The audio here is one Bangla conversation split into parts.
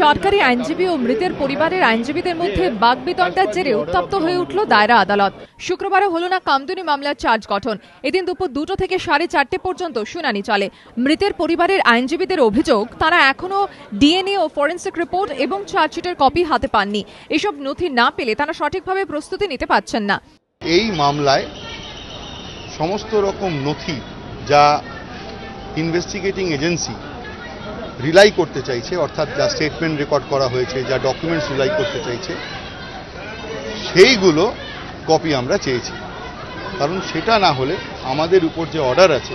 সরকারি আইনজীবী ও মৃতের পরিবারের আইনজীবীদের মধ্যে বাকবিতণ্ডার জেরে উত্তপ্ত হয়ে উঠল দায়রা আদালত। শুক্রবারও হল না কামদুনি মামলার চার্জ গঠন। এদিন দুপুর 2টা থেকে 4:30 পর্যন্ত শুনানি চলে। মৃতের পরিবারের আইনজীবীদের অভিযোগ, তারা এখনো ডিএনএ ও ফরেন্সিক রিপোর্ট এবং চার্জশিটের কপি হাতে পাননি। এসব নথি না পেলে তারা সঠিকভাবে প্রস্তুতি নিতে পারছেন না। এই মামলায় সমস্ত রকম নথি যা ইনভেস্টিগেটিং এজেন্সি রিলাই করতে চাইছে, অর্থাৎ যা স্টেটমেন্ট রেকর্ড করা হয়েছে, যা ডকুমেন্টস রিলাই করতে চাইছে, সেইগুলো কপি আমরা চেয়েছি। কারণ সেটা না হলে আমাদের উপর যে অর্ডার আছে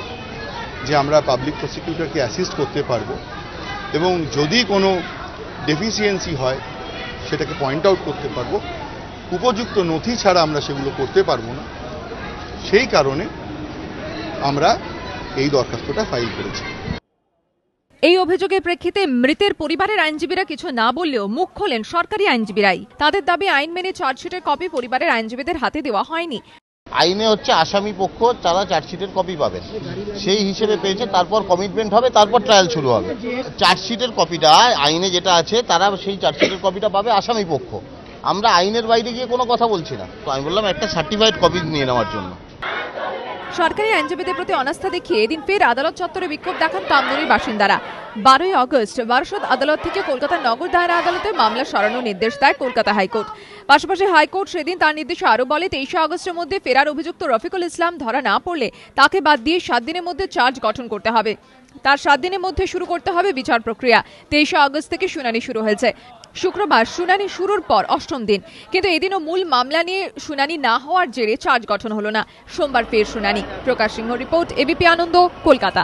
যে আমরা পাবলিক প্রসিকিউটরকে অ্যাসিস্ট করতে পারবো এবং যদি কোনো ডেফিসিয়েন্সি হয় সেটাকে পয়েন্ট আউট করতে পারবো, উপযুক্ত নথি ছাড়া আমরা সেগুলো করতে পারবো না। সেই কারণে আমরা এই দরখাস্তটা ফাইল করেছি। এই অভিযোগের প্রেক্ষিতে মৃতের পরিবারের আইনজীবীরা কিছু না বললেও মুখ খোলেন সরকারি আইনজীবীরাই। তাদের দাবি, আইন মেনে চার্জশিটের কপি পরিবারের আইনজীবীদের হাতে দেওয়া হয়নি। আইনে হচ্ছে আসামি পক্ষ তারা চার্জশিটের কপি পাবেন, সেই হিসেবে পেয়েছে, তারপর কমিটমেন্ট হবে, তারপর ট্রায়াল শুরু হবে। চার্জশিটের কপিটা আইনে যেটা আছে তারা সেই চার্জশিটের কপিটা পাবে আসামি পক্ষ। আমরা আইনের বাইরে গিয়ে কোনো কথা বলছি না। তো আমি বললাম একটা সার্টিফাইড কপি নিয়ে নেওয়ার জন্য। সরকারি আইনজীবীদের প্রতি অনাস্থা দেখিয়ে এদিন ফের আদালত চত্বরে বিক্ষোভ দেখান কামদুনির বাসিন্দারা। 12ই অগস্ট বারাসত আদালত থেকে কলকাতা নগর দায়রা আদালতে মামলা সরানোর নির্দেশ দেয় কলকাতা হাইকোর্ট। পাশাপাশি হাইকোর্ট সেদিন তার নির্দেশে আরও বলে, 23 আগস্টের মধ্যে ফেরার অভিযুক্ত রফিকুল ইসলাম ধরা না পড়লে তাকে বাদ দিয়ে 7 দিনের মধ্যে চার্জ গঠন করতে হবে। তার 7 দিনের মধ্যে শুরু করতে হবে বিচার প্রক্রিয়া। 23 আগস্ট থেকে শুনানি শুরু হয়েছে। শুক্রবার শুনানি শুরুর পর 8ম দিন, কিন্তু এদিনও মূল মামলা নিয়ে শুনানি না হওয়ার জেরে চার্জ গঠন হলো না। সোমবার ফের শুনানি। প্রকাশ সিংহ রিপোর্ট, এবিপি আনন্দ, কলকাতা।